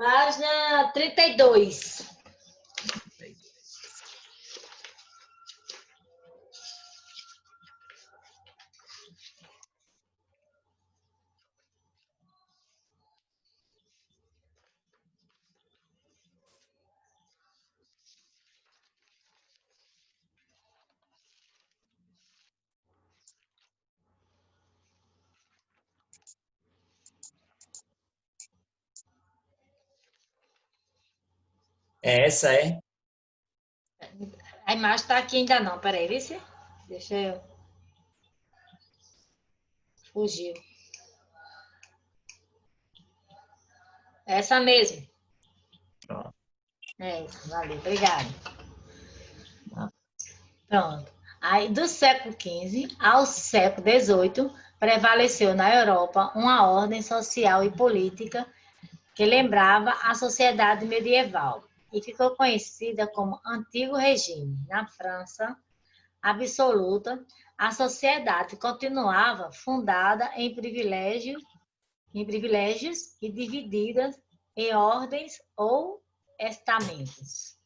Página 32. Essa é? A imagem está aqui ainda não. Peraí, vê se. Deixa eu. Fugiu. Essa mesmo. Pronto. É isso, valeu, obrigada. Pronto. Aí, do século XV ao século XVIII, prevaleceu na Europa uma ordem social e política que lembrava a sociedade medieval e ficou conhecida como Antigo Regime. Na França absoluta, a sociedade continuava fundada em privilégios e divididas em ordens ou estamentos.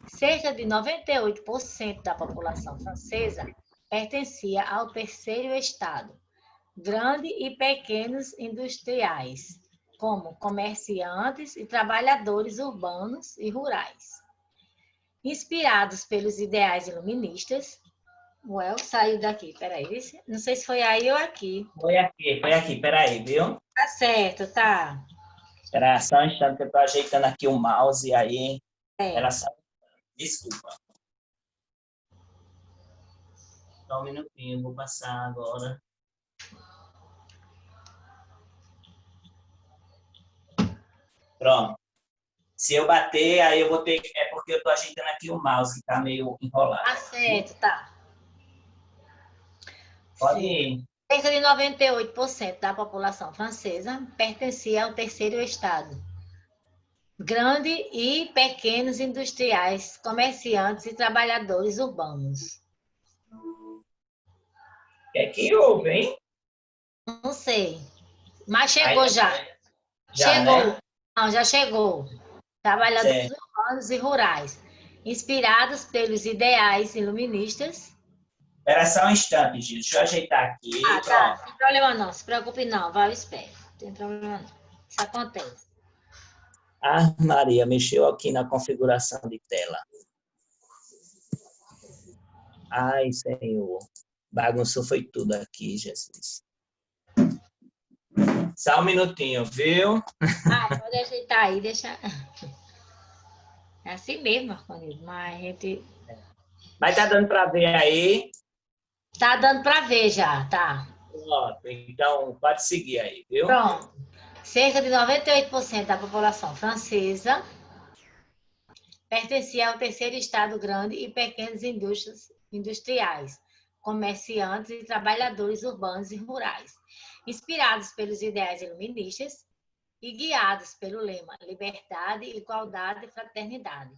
Cerca de 98% da população francesa pertencia ao terceiro estado, grande e pequenos industriais, como comerciantes e trabalhadores urbanos e rurais. Inspirados pelos ideais iluministas, o El saiu daqui, peraí, não sei se foi aí ou aqui. Foi aqui, peraí, viu? Tá certo, tá. Espera só um instante que eu tô ajeitando aqui o mouse aí. É. Ela saiu. Desculpa. Só um minutinho, vou passar agora. Pronto. Se eu bater, aí eu vou ter... É porque eu tô ajeitando aqui o mouse, que tá meio enrolado. Tá certo, tá. Pode Sim. ir. Cerca de 98% da população francesa pertencia ao terceiro estado. Grande e pequenos industriais, comerciantes e trabalhadores urbanos. O que é que houve, hein? Não sei, mas chegou já. Já, Chegou. né? Não, já chegou. Trabalhadores Certo. urbanos e rurais, inspirados pelos ideais iluministas. Espera só um instante, Gil. Deixa eu ajeitar aqui. Ah, tá. Pronto. Não tem problema não. Se preocupe não. Vai, eu espero. Não tem problema não. Isso acontece. Ah, Maria, mexeu aqui na configuração de tela. Ai, Senhor. Bagunçou foi tudo aqui, Jesus. Só um minutinho, viu? Ah, pode ajeitar aí, deixa. É assim mesmo, Marconildo. Mas a gente. Mas tá dando para ver aí? Tá dando para ver já, tá? Pronto, então pode seguir aí, viu? Pronto. Cerca de 98% da população francesa pertencia ao terceiro estado grande e pequenos industriais, comerciantes e trabalhadores urbanos e rurais, inspirados pelos ideais iluministas e guiados pelo lema liberdade, igualdade e fraternidade.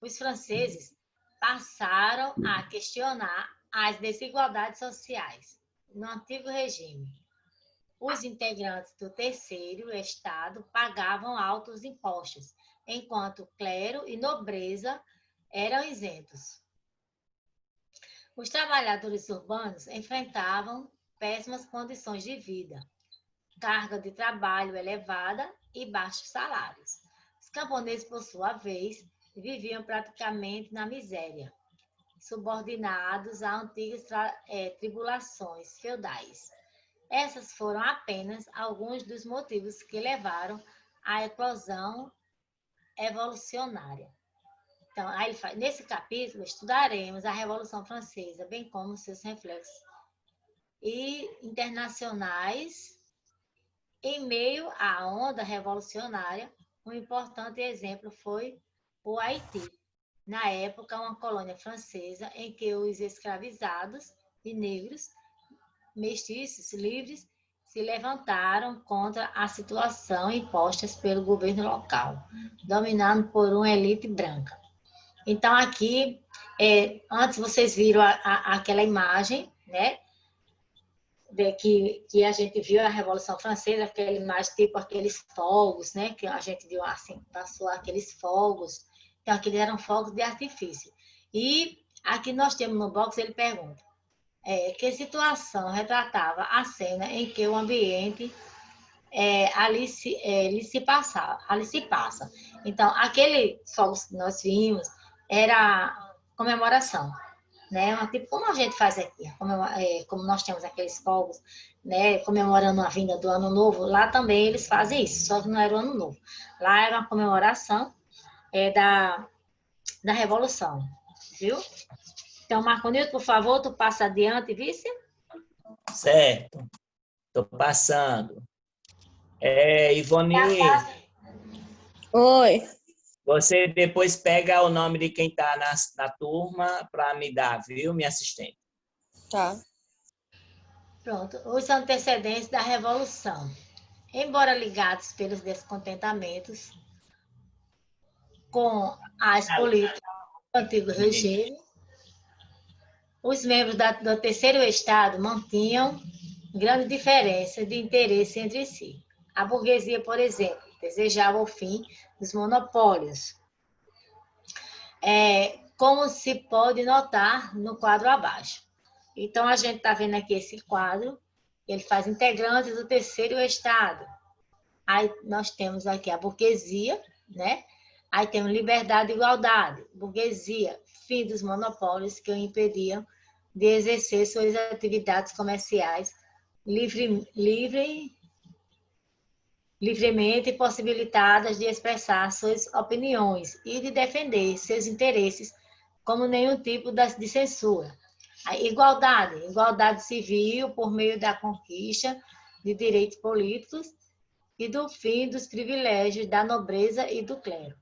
Os franceses passaram a questionar as desigualdades sociais no antigo regime. Os integrantes do terceiro estado pagavam altos impostos, enquanto clero e nobreza eram isentos. Os trabalhadores urbanos enfrentavam péssimas condições de vida, carga de trabalho elevada e baixos salários. Os camponeses, por sua vez, viviam praticamente na miséria, subordinados a antigas tribulações feudais. Essas foram apenas alguns dos motivos que levaram à eclosão evolucionária. Então, aí ele fala, nesse capítulo, estudaremos a Revolução Francesa, bem como seus reflexos e internacionais. Em meio à onda revolucionária, um importante exemplo foi o Haiti, na época uma colônia francesa em que os escravizados e negros, mestiços livres, se levantaram contra a situação imposta pelo governo local, dominado por uma elite branca. Então, aqui, antes vocês viram aquela imagem, né? que a gente viu a Revolução Francesa, aquela imagem, tipo aqueles fogos, né? Que a gente viu assim, passou aqueles fogos. Então, aqueles eram fogos de artifício. E aqui nós temos no box, ele pergunta, que situação retratava a cena em que o ambiente ali se passa. Então, aquele fogos que nós vimos era comemoração, né? Tipo, como a gente faz aqui, como nós temos aqueles fogos, né, comemorando a vinda do Ano Novo, lá também eles fazem isso, só que não era o Ano Novo. Lá era uma comemoração da Revolução, viu? Então, Marconildo, por favor, tu passa adiante, vice? Certo, estou passando. Ivone, Oi. você depois pega o nome de quem está na turma para me dar, viu, minha assistente? Tá. Pronto, os antecedentes da Revolução. Embora ligados pelos descontentamentos com as políticas do antigo regime, os membros do terceiro Estado mantinham grande diferença de interesse entre si. A burguesia, por exemplo, desejava o fim dos monopólios, como se pode notar no quadro abaixo. Então, a gente está vendo aqui esse quadro, ele faz integrantes do terceiro Estado. Aí nós temos aqui a burguesia, né? Aí temos liberdade e igualdade. Burguesia, fim dos monopólios que o impediam de exercer suas atividades comerciais livremente possibilitadas de expressar suas opiniões e de defender seus interesses como nenhum tipo de censura. A igualdade civil por meio da conquista de direitos políticos e do fim dos privilégios da nobreza e do clero.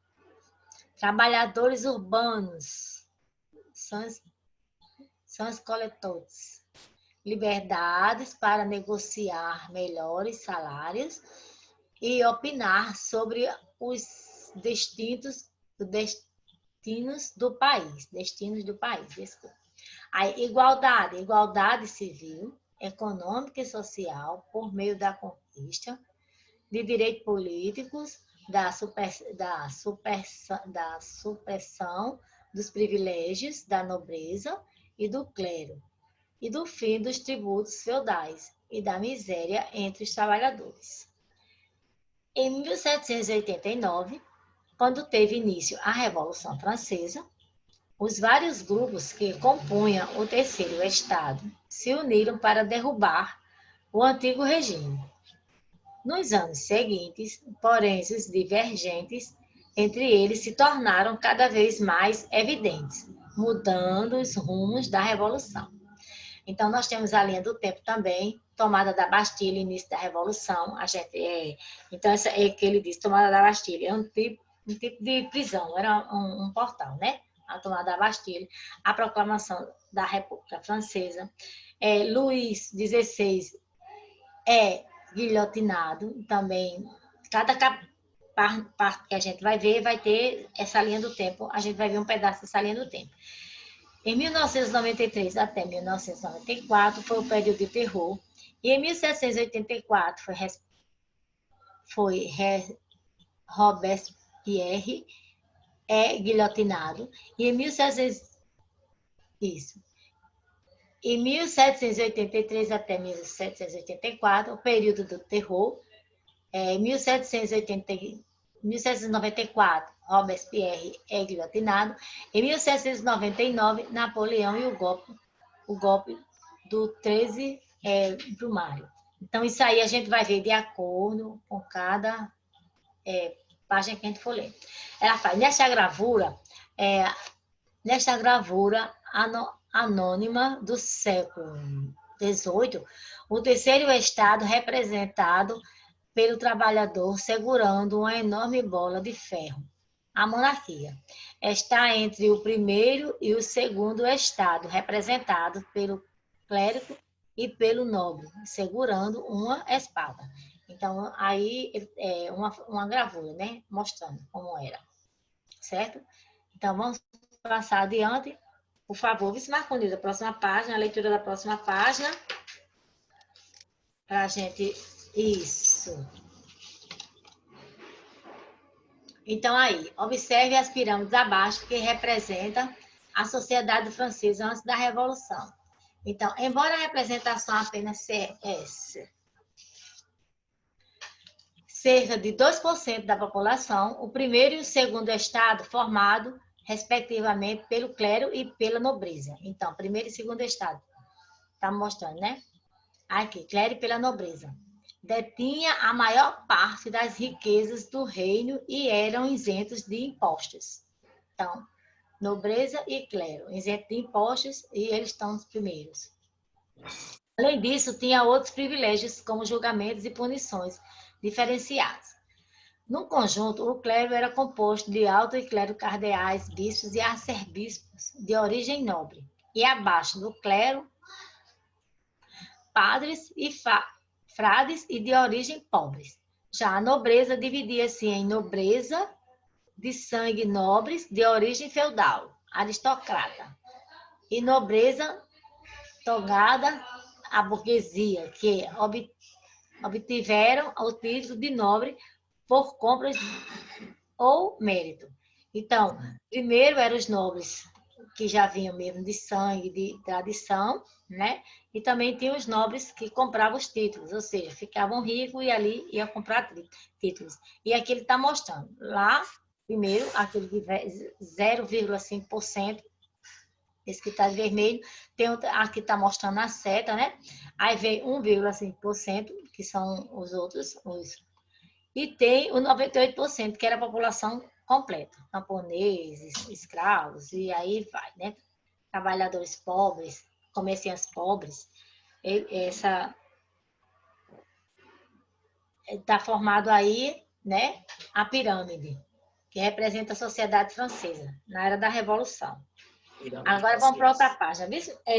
Trabalhadores urbanos, são os coletores. Liberdades para negociar melhores salários e opinar sobre os destinos do país. Desculpa. A igualdade civil, econômica e social por meio da conquista de direitos políticos, da supressão dos privilégios da nobreza e do clero, e do fim dos tributos feudais e da miséria entre os trabalhadores. Em 1789, quando teve início a Revolução Francesa, os vários grupos que compunham o terceiro Estado se uniram para derrubar o antigo regime. Nos anos seguintes, porém, os divergentes entre eles se tornaram cada vez mais evidentes, mudando os rumos da Revolução. Então, nós temos a linha do tempo também, tomada da Bastilha, início da Revolução. Então, essa é que ele diz, tomada da Bastilha, é um tipo de prisão, era um portal, né? A tomada da Bastilha, a proclamação da República Francesa. Luís XVI é guilhotinado também. Cada parte que a gente vai ver vai ter essa linha do tempo, a gente vai ver um pedaço dessa linha do tempo. Em 1993 até 1994 foi o período de terror, e em 1784 foi Robespierre guilhotinado, e em 1783 até 1784, o período do terror. Em 1794, Robespierre é guilhotinado. Em 1799, Napoleão e o golpe do 13 Brumário. Então, isso aí a gente vai ver de acordo com cada página que a gente for ler. Ela faz, nesta gravura anônima do século XVIII, o terceiro Estado representado pelo trabalhador segurando uma enorme bola de ferro. A monarquia está entre o primeiro e o segundo Estado, representado pelo clérigo e pelo nobre, segurando uma espada. Então, aí é uma gravura, né? Mostrando como era. Certo? Então, vamos passar adiante. Por favor, vice Marconildo, a próxima página, a leitura da próxima página. Para a gente... Isso. Então, aí, observe as pirâmides abaixo, que representam a sociedade francesa antes da Revolução. Então, embora a representação apenas seja cerca de 2% da população, o primeiro e o segundo estado formado, respectivamente, pelo clero e pela nobreza. Então, primeiro e segundo estado. Está mostrando, né? Aqui, clero e pela nobreza. Detinha a maior parte das riquezas do reino e eram isentos de impostos. Então, nobreza e clero, isentos de impostos, e eles estão os primeiros. Além disso, tinha outros privilégios, como julgamentos e punições diferenciados. No conjunto, o clero era composto de alto e clero cardeais, bispos e arcebispos de origem nobre. E abaixo do clero, padres e frades e de origem pobres. Já a nobreza dividia-se em nobreza de sangue nobres de origem feudal, aristocrata, e nobreza togada à burguesia, que obtiveram o título de nobre por compras ou mérito. Então, primeiro eram os nobres que já vinham mesmo de sangue, de tradição, né? E também tinha os nobres que compravam os títulos, ou seja, ficavam ricos e ali iam comprar títulos. E aqui ele está mostrando. Lá, primeiro, aquele de 0,5%, esse que está de vermelho, tem outro, aqui está mostrando a seta, né? Aí vem 1,5%, que são os outros, e tem o 98%, que era a população completa, camponeses, escravos, e aí vai, né? Trabalhadores pobres, comerciantes pobres. Essa está formado aí, né? A pirâmide, que representa a sociedade francesa, na era da Revolução. Agora vamos para outra página.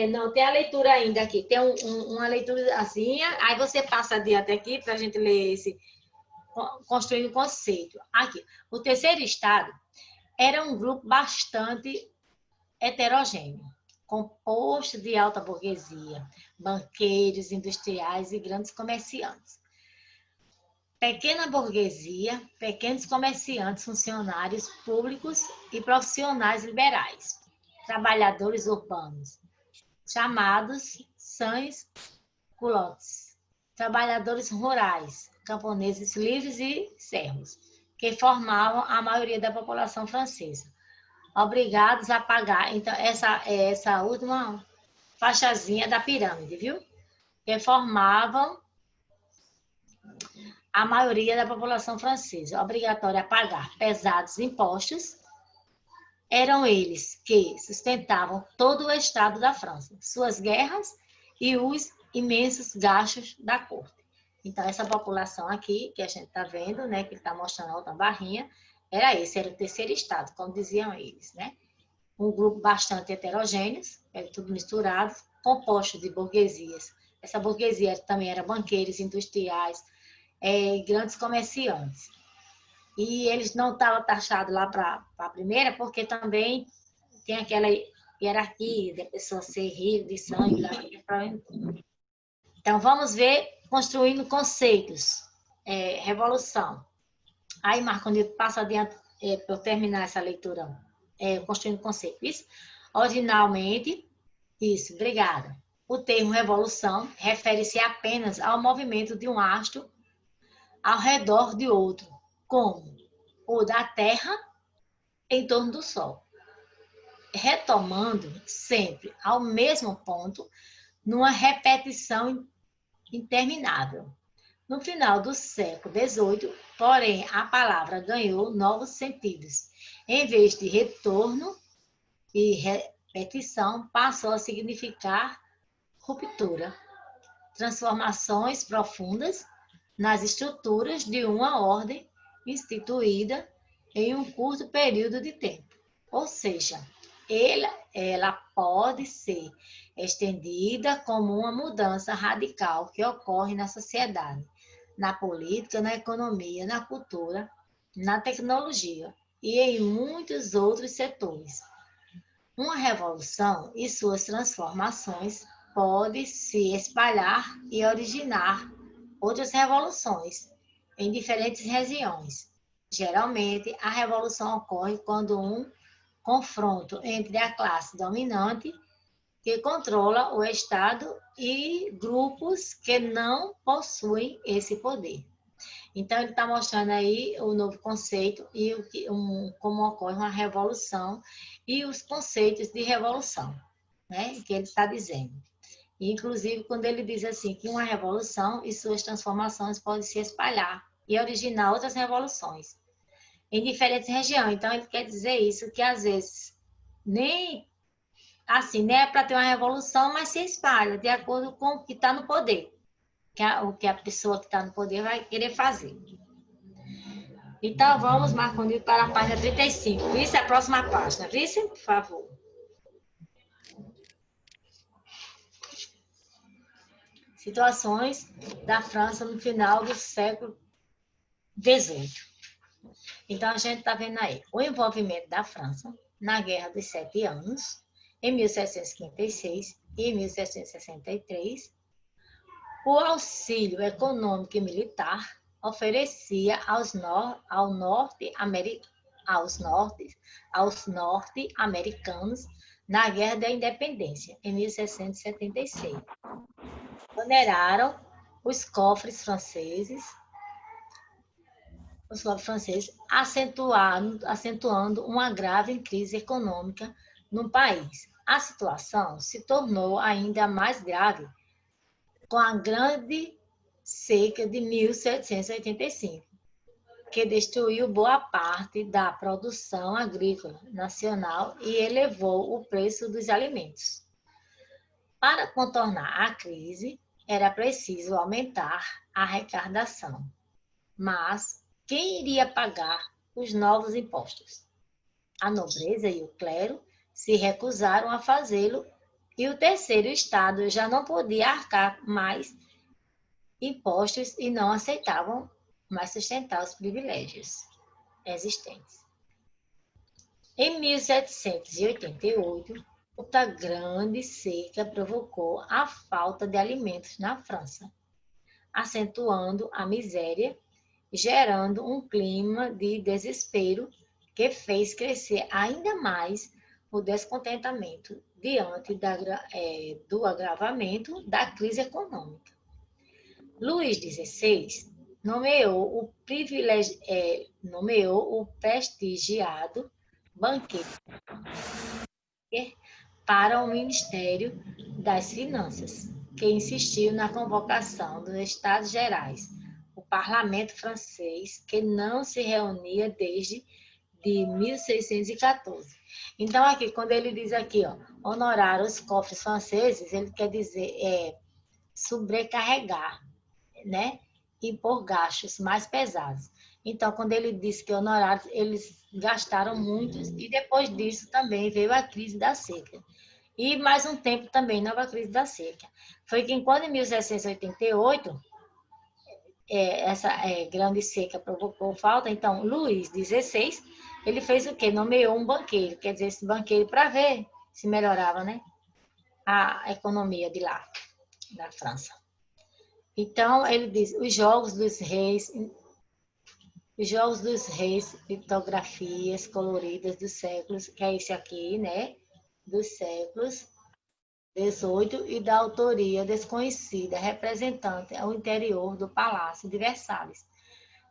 Não, tem a leitura ainda aqui. Tem uma leiturazinha, aí você passa adiante aqui para a gente ler esse, construindo o conceito. Aqui, o terceiro estado era um grupo bastante heterogêneo, composto de alta burguesia, banqueiros, industriais e grandes comerciantes. Pequena burguesia, pequenos comerciantes, funcionários públicos e profissionais liberais. Trabalhadores urbanos, chamados sans-culottes. Trabalhadores rurais, camponeses livres e servos, que formavam a maioria da população francesa, obrigados a pagar. Então, essa última faixazinha da pirâmide, viu? Que formavam a maioria da população francesa, obrigatória a pagar pesados impostos. Eram eles que sustentavam todo o estado da França, suas guerras e os imensos gastos da corte. Então, essa população aqui, que a gente está vendo, né, que ele está mostrando a outra barrinha, era o terceiro estado, como diziam eles, né? Um grupo bastante heterogêneo, tudo misturado, composto de burguesias. Essa burguesia também era banqueiros, industriais, grandes comerciantes. E eles não estavam taxados lá para a primeira, porque também tem aquela hierarquia da pessoa ser rica de sangue. Então, vamos ver construindo conceitos. Revolução. Aí, Marconito, passa adiante para eu terminar essa leitura. Construindo conceitos. Isso? Originalmente, isso, obrigada. O termo revolução refere-se apenas ao movimento de um astro ao redor de outro, como o da Terra em torno do Sol, retomando sempre ao mesmo ponto, numa repetição interminável. No final do século XVIII, porém, a palavra ganhou novos sentidos. Em vez de retorno e repetição, passou a significar ruptura, transformações profundas nas estruturas de uma ordem instituída em um curto período de tempo. Ou seja, ela pode ser estendida como uma mudança radical que ocorre na sociedade, na política, na economia, na cultura, na tecnologia e em muitos outros setores. Uma revolução e suas transformações podem se espalhar e originar outras revoluções em diferentes regiões. Geralmente, a revolução ocorre quando um confronto entre a classe dominante, que controla o Estado, e grupos que não possuem esse poder. Então, ele está mostrando aí o novo conceito e como ocorre uma revolução e os conceitos de revolução, né, que ele está dizendo. E, inclusive, quando ele diz assim que uma revolução e suas transformações podem se espalhar e originar outras revoluções em diferentes regiões. Então, ele quer dizer isso, que às vezes nem assim, nem é para ter uma revolução, mas se espalha de acordo com o que está no poder, o que a pessoa que está no poder vai querer fazer. Então, vamos, Marcondes, para a página 35. Vice, a próxima página. Vice, por favor. Situações da França no final do século XVIII. Então, a gente está vendo aí o envolvimento da França na Guerra dos 7 Anos, em 1756 e 1763. O auxílio econômico e militar oferecia aos norte-americanos na Guerra da Independência, em 1776. Oneraram os cofres franceses, acentuando uma grave crise econômica no país. A situação se tornou ainda mais grave com a grande seca de 1785, que destruiu boa parte da produção agrícola nacional e elevou o preço dos alimentos. Para contornar a crise, era preciso aumentar a arrecadação. Mas quem iria pagar os novos impostos? A nobreza e o clero se recusaram a fazê-lo, e o terceiro estado já não podia arcar mais impostos e não aceitavam mais sustentar os privilégios existentes. Em 1788, outra grande seca provocou a falta de alimentos na França, acentuando a miséria, gerando um clima de desespero que fez crescer ainda mais o descontentamento diante do agravamento da crise econômica. Luís XVI nomeou o prestigiado banqueiro para o Ministério das Finanças, que insistiu na convocação dos Estados Gerais, o parlamento francês, que não se reunia desde 1614. Então, aqui, quando ele diz aqui, ó, honorar os cofres franceses, ele quer dizer sobrecarregar, né? Impor gastos mais pesados. Então, quando ele diz que honorários, eles gastaram muito, e depois disso também veio a crise da seca. E mais um tempo também, nova crise da seca. Foi que quando em 1788, essa grande seca provocou falta, então Luís XVI, ele fez o quê? Nomeou um banqueiro, quer dizer, esse banqueiro para ver se melhorava, né, a economia de lá, da França. Então, ele diz, os jogos dos reis, litografias coloridas dos séculos, que é esse aqui, né, dos séculos XVIII e da autoria desconhecida, representante ao interior do Palácio de Versalhes,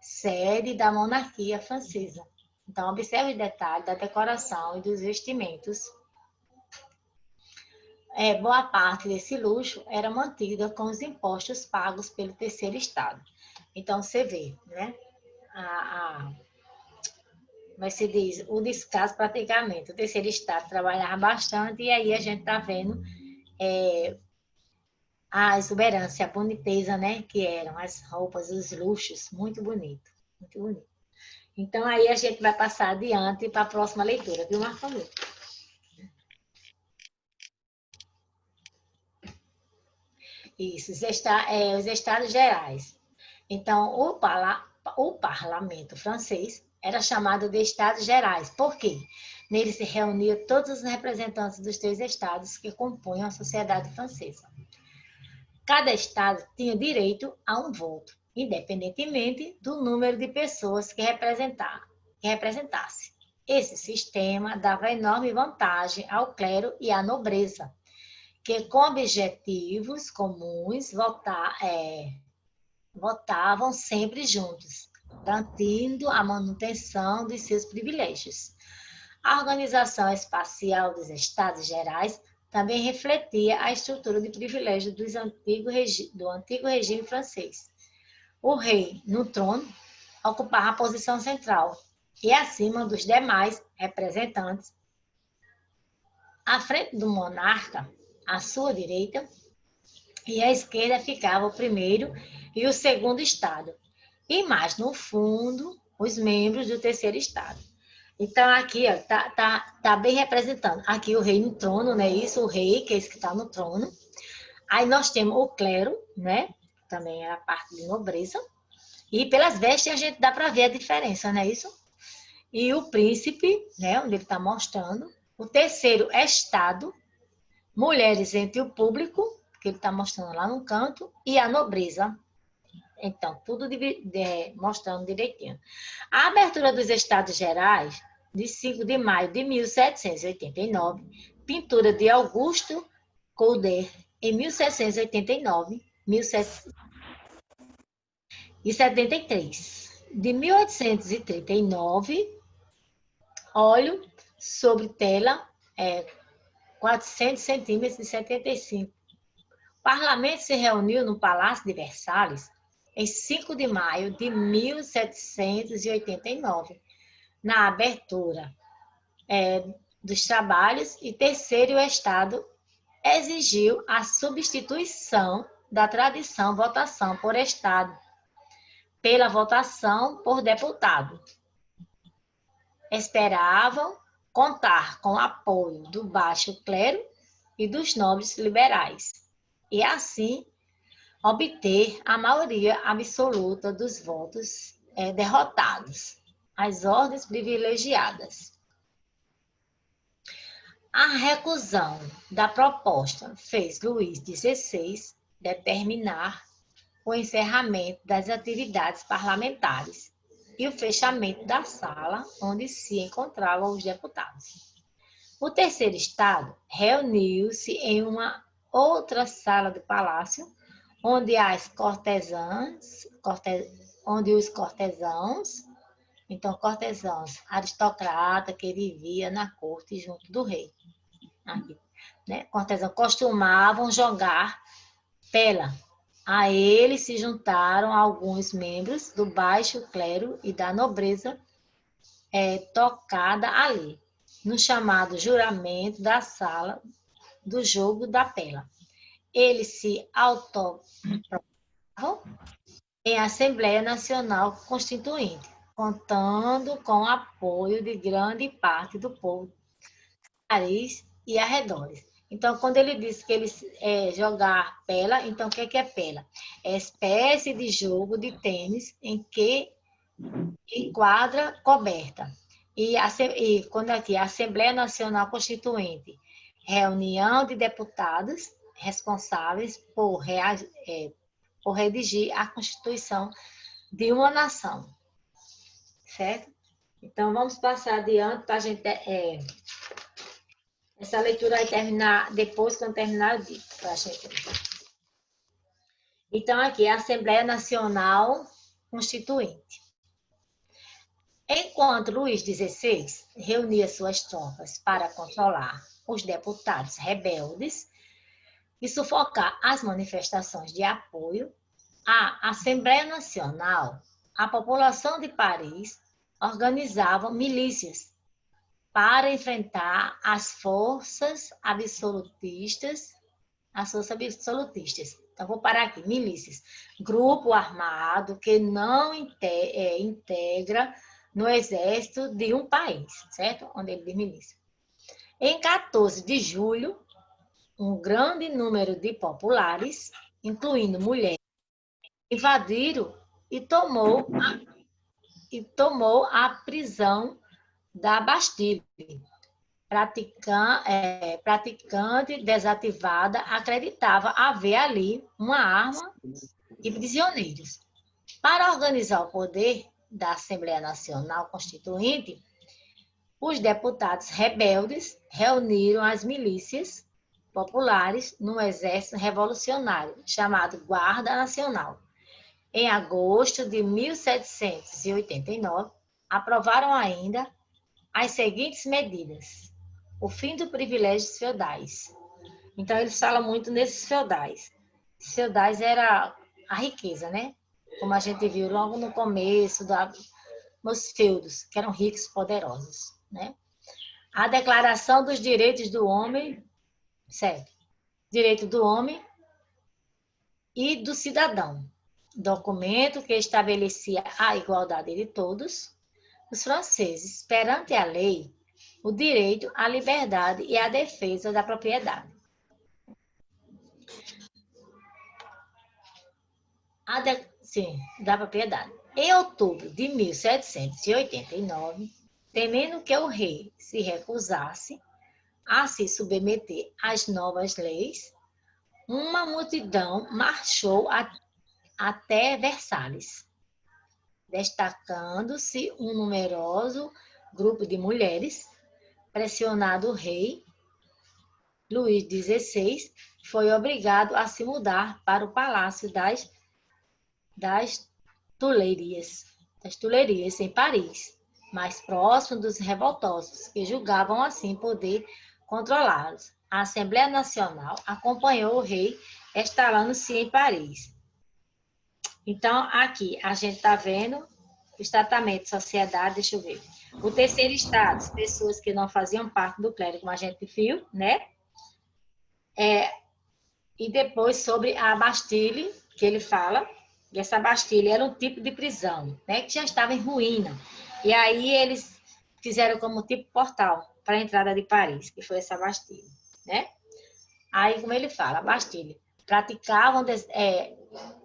sede da monarquia francesa. Então, observe o detalhe da decoração e dos vestimentos. Boa parte desse luxo era mantida com os impostos pagos pelo terceiro estado. Então, você vê, né? Mas se diz, o descaso praticamente. O terceiro estado trabalhava bastante e aí a gente está vendo a exuberância, a boniteza, né? Que eram as roupas, os luxos, muito bonito, muito bonito. Então, aí a gente vai passar adiante para a próxima leitura, viu, Marcondes? Isso, os Estados Gerais. Então, o parlamento francês era chamado de Estados Gerais. Por quê? Nele se reuniam todos os representantes dos 3 estados que compunham a sociedade francesa. Cada estado tinha direito a um voto, independentemente do número de pessoas que representasse. Esse sistema dava enorme vantagem ao clero e à nobreza, que com objetivos comuns votavam sempre juntos, garantindo a manutenção de seus privilégios. A organização espacial dos Estados Gerais também refletia a estrutura de privilégios do antigo regime francês. O rei, no trono, ocupava a posição central e acima dos demais representantes. À frente do monarca, à sua direita e à esquerda ficava o primeiro e o segundo estado, e mais no fundo, os membros do terceiro estado. Então, aqui, ó, tá bem representando. Aqui o rei no trono, né? Isso, o rei, que é esse que está no trono. Aí nós temos o clero, né? Também é a parte de nobreza. E pelas vestes a gente dá para ver a diferença, não é isso? E o príncipe, né? Onde ele está mostrando. O terceiro é estado. Mulheres entre o público, que ele está mostrando lá no canto. E a nobreza. Então, tudo mostrando direitinho. A abertura dos Estados Gerais, de 5 de maio de 1789, pintura de Augusto Couder, em 1789, 1773. De 1839, óleo sobre tela, 400 centímetros de 75. O parlamento se reuniu no Palácio de Versalhes em 5 de maio de 1789, na abertura dos trabalhos, e terceiro, o Estado exigiu a substituição da tradição votação por Estado pela votação por deputado. Esperavam contar com o apoio do baixo clero e dos nobres liberais, e assim obter a maioria absoluta dos votos derrotados, as ordens privilegiadas. A recusão da proposta fez Luís XVI determinar o encerramento das atividades parlamentares e o fechamento da sala onde se encontravam os deputados. O terceiro estado reuniu-se em uma outra sala do palácio, onde os cortesãos, então cortesãos, aristocrata que vivia na corte junto do rei, aqui, né? Cortesãos costumavam jogar pela. A eles se juntaram alguns membros do baixo clero e da nobreza tocada ali, no chamado juramento da sala do jogo da pela. Eles se autoproclamavam em Assembleia Nacional Constituinte, contando com o apoio de grande parte do povo de Paris e arredores. Então, quando ele disse que eles jogar pela, então o que é pela? É espécie de jogo de tênis em quadra coberta. E quando aqui, a Assembleia Nacional Constituinte, reunião de deputados responsáveis por redigir a Constituição de uma nação. Certo? Então, vamos passar adiante para a gente... essa leitura vai terminar depois, quando terminar o dito, para a gente... Então, aqui, a Assembleia Nacional Constituinte. Enquanto Luís XVI reunia suas tropas para controlar os deputados rebeldes e sufocar as manifestações de apoio à Assembleia Nacional, a população de Paris organizava milícias para enfrentar as forças absolutistas. Então, vou parar aqui. Milícias. Grupo armado que não integra no exército de um país, certo? Onde ele diz milícia. Em 14 de julho, um grande número de populares, incluindo mulheres, invadiram e tomou a prisão da Bastilha, praticante desativada acreditava haver ali uma arma e prisioneiros. Para organizar o poder da Assembleia Nacional Constituinte, os deputados rebeldes reuniram as milícias populares no exército revolucionário, chamado Guarda Nacional. Em agosto de 1789, aprovaram ainda as seguintes medidas: o fim do privilégio dos feudais. Então, eles falam muito nesses feudais. Os feudais era a riqueza, né? Como a gente viu logo no começo dos feudos, que eram ricos e poderosos, né? A Declaração dos Direitos do Homem, certo? Direito do homem e do cidadão. Documento que estabelecia a igualdade de todos os franceses perante a lei, o direito à liberdade e à defesa da propriedade. Da propriedade. Em outubro de 1789, temendo que o rei se recusasse a se submeter às novas leis, uma multidão marchou até Versalhes, destacando-se um numeroso grupo de mulheres. Pressionado o rei, Luís XVI foi obrigado a se mudar para o Palácio das Tulerias, em Paris, mais próximo dos revoltosos, que julgavam assim poder controlá-los. A Assembleia Nacional acompanhou o rei, instalando-se em Paris. Então, aqui, a gente está vendo os tratamentos de sociedade, deixa eu ver. O terceiro estado, pessoas que não faziam parte do clero, como a gente viu, né? E depois sobre a Bastille, que ele fala, e essa Bastille era um tipo de prisão, né? Que já estava em ruína. E aí eles fizeram como tipo portal para a entrada de Paris, que foi essa Bastille, né? Aí, como ele fala, a Bastille praticavam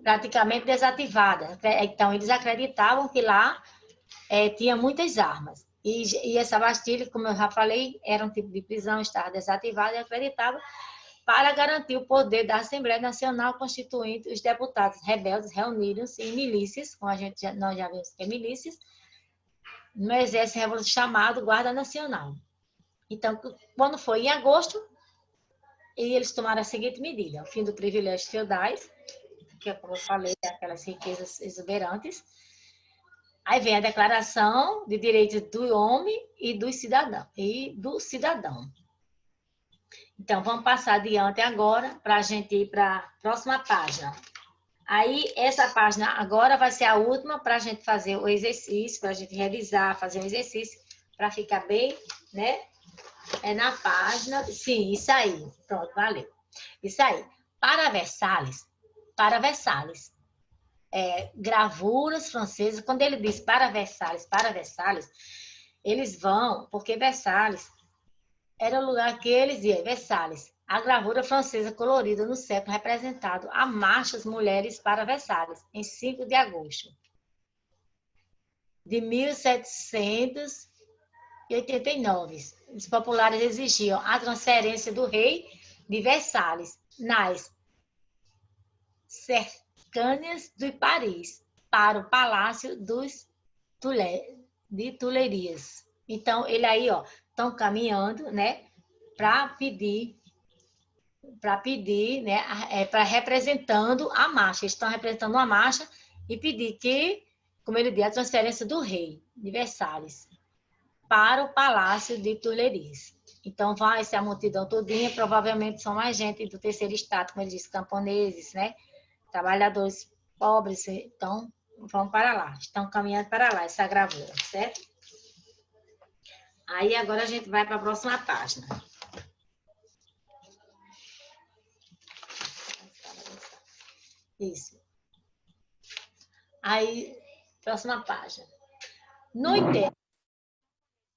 praticamente desativada. Então, eles acreditavam que lá tinha muitas armas. E essa Bastille, como eu já falei, era um tipo de prisão, estava desativada e acreditava para garantir o poder da Assembleia Nacional Constituinte. Os deputados rebeldes reuniram-se em milícias, como nós já vimos que é milícias, no exército revolucionário chamado Guarda Nacional. Então, quando foi em agosto, eles tomaram a seguinte medida: o fim do privilégio feudais, que é, como eu falei, aquelas riquezas exuberantes. Aí vem a Declaração de Direitos do Homem e do Cidadão. Então, vamos passar adiante agora para a gente ir para a próxima página. Aí, essa página agora vai ser a última para a gente fazer o exercício, para a gente revisar, fazer um exercício, para ficar bem, né? É na página... Sim, isso aí. Pronto, valeu. Isso aí. Para Versalhes, gravuras francesas, quando ele diz para Versalhes, eles vão, porque Versalhes era o lugar que eles iam, Versalhes. A gravura francesa colorida no século representado a marchas mulheres para Versalhes, em 5 de agosto de 1789. Os populares exigiam a transferência do rei de Versalhes nas cercâneas de Paris para o Palácio de Tulerias. Então, ele aí, ó, estão caminhando, né, para pedir, né, para representando a marcha. Eles estão representando a marcha e pedir que, como ele diz, a transferência do rei de Versalhes para o Palácio de Tulerias. Então, vai ser a multidão todinha, provavelmente são mais gente do terceiro estado, como ele disse, camponeses, né, trabalhadores pobres. Então, vão para lá, estão caminhando para lá, essa gravura, certo? Aí, agora a gente vai para a próxima página. Isso. Aí, próxima página. No entanto,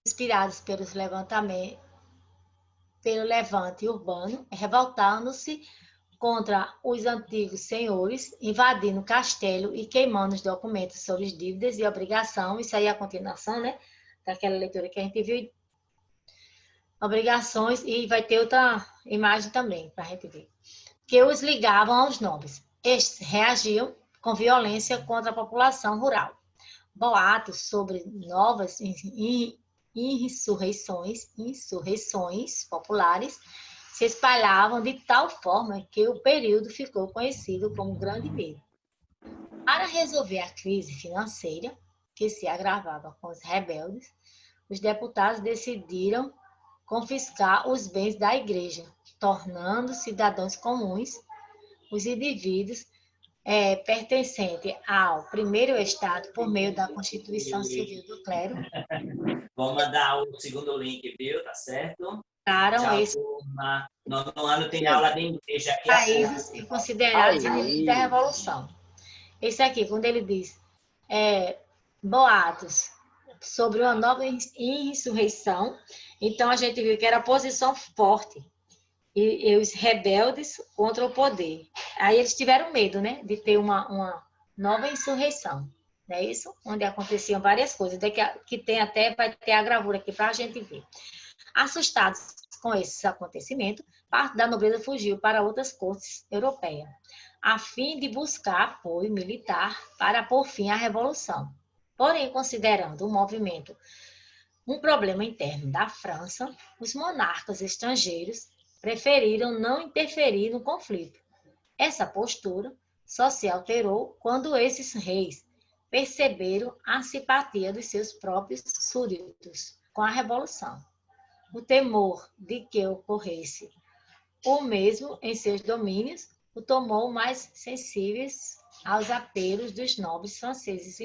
inspirados pelos pelo levante urbano, revoltando-se contra os antigos senhores, invadindo o castelo e queimando os documentos sobre as dívidas e obrigação. Isso aí é a continuação, né? Daquela leitura que a gente viu. obrigações, e vai ter outra imagem também, para a gente ver, que os ligavam aos nobres. Estes reagiam com violência contra a população rural. Boatos sobre novas insurreições populares se espalhavam de tal forma que o período ficou conhecido como Grande Medo. Para resolver a crise financeira, que se agravava com os rebeldes, os deputados decidiram confiscar os bens da igreja, tornando cidadãos comuns os indivíduos pertencentes ao primeiro Estado por meio da Constituição Civil do Clero. Vou mandar o segundo link, viu? Tá certo? Tchau, esse turma. No ano tem aula de igreja aqui. países e considerados inimigos da Revolução. Esse aqui, quando ele diz boatos sobre uma nova insurreição, então a gente viu que era posição forte e os rebeldes contra o poder. Aí eles tiveram medo, né, de ter uma nova insurreição, não é isso? Onde aconteciam várias coisas, que tem até, vai ter a gravura aqui para a gente ver. Assustados com esse acontecimento, parte da nobreza fugiu para outras cortes europeias, a fim de buscar apoio militar para pôr fim à revolução. Porém, considerando o movimento um problema interno da França, os monarcas estrangeiros preferiram não interferir no conflito. Essa postura só se alterou quando esses reis perceberam a simpatia dos seus próprios súditos com a revolução. O temor de que ocorresse o mesmo em seus domínios o tomou mais sensíveis aos apelos dos nobres franceses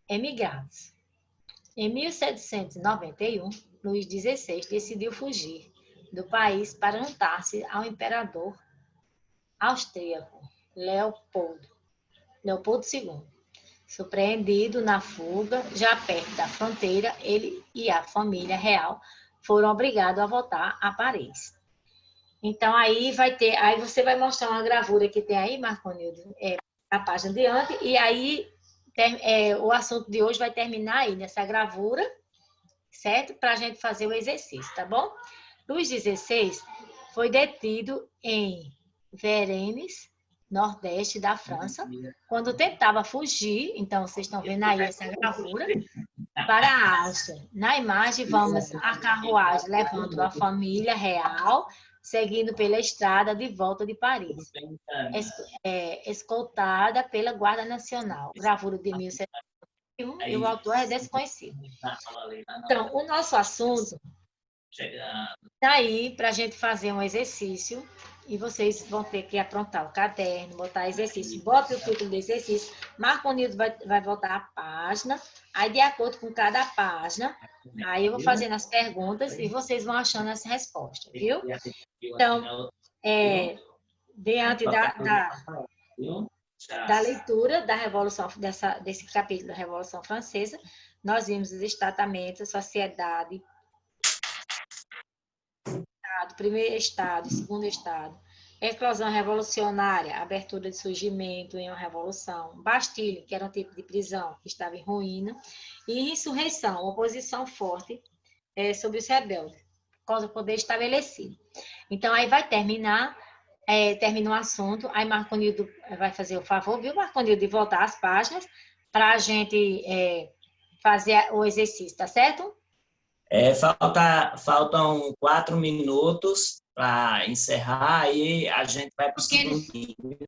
emigrados. Em 1791, Luís XVI decidiu fugir do país para juntar-se ao imperador austríaco Leopoldo II. Surpreendido na fuga, já perto da fronteira, ele e a família real foram obrigados a voltar a Paris. Então, aí você vai mostrar uma gravura que tem aí, Marconildo, a página diante, e aí o assunto de hoje vai terminar aí nessa gravura, certo? Para a gente fazer o exercício, tá bom? Luís XVI foi detido em Varennes, nordeste da França, quando tentava fugir, então vocês estão vendo aí essa gravura, para a Áustria. Na imagem, vamos a carruagem levando a família real, seguindo pela estrada de volta de Paris, escoltada pela Guarda Nacional. Gravura de 1791 e o autor é desconhecido. Então, o nosso assunto está aí para a gente fazer um exercício e vocês vão ter que aprontar o caderno, botar exercício. Bota o título do exercício. Marconildo vai voltar a página. Aí, de acordo com cada página, aí eu vou fazendo as perguntas e vocês vão achando as respostas, viu? Então, diante da leitura da Revolução, desse capítulo da Revolução Francesa, nós vimos os estamentos, a sociedade, primeiro estado, segundo estado, eclosão revolucionária, abertura de surgimento em uma revolução, Bastilha, que era um tipo de prisão que estava em ruína, e insurreição, oposição forte sobre os rebeldes, por causa do poder estabelecido. Então, aí vai termina o assunto, aí Marconildo vai fazer o favor, viu, Marconildo, de voltar às páginas para a gente fazer o exercício, tá certo? Faltam 4 minutos para encerrar, aí a gente vai para o segundo vídeo.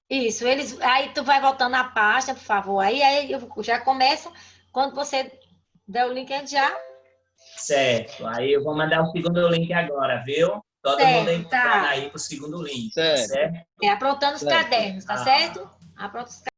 Isso, aí tu vai voltando à página, por favor, aí eu já começo, quando você der o link, a gente já... Certo, aí eu vou mandar o segundo link agora, viu? Todo mundo aí para o segundo link, certo? Aprontando os cadernos, tá certo? Apronta os cadernos.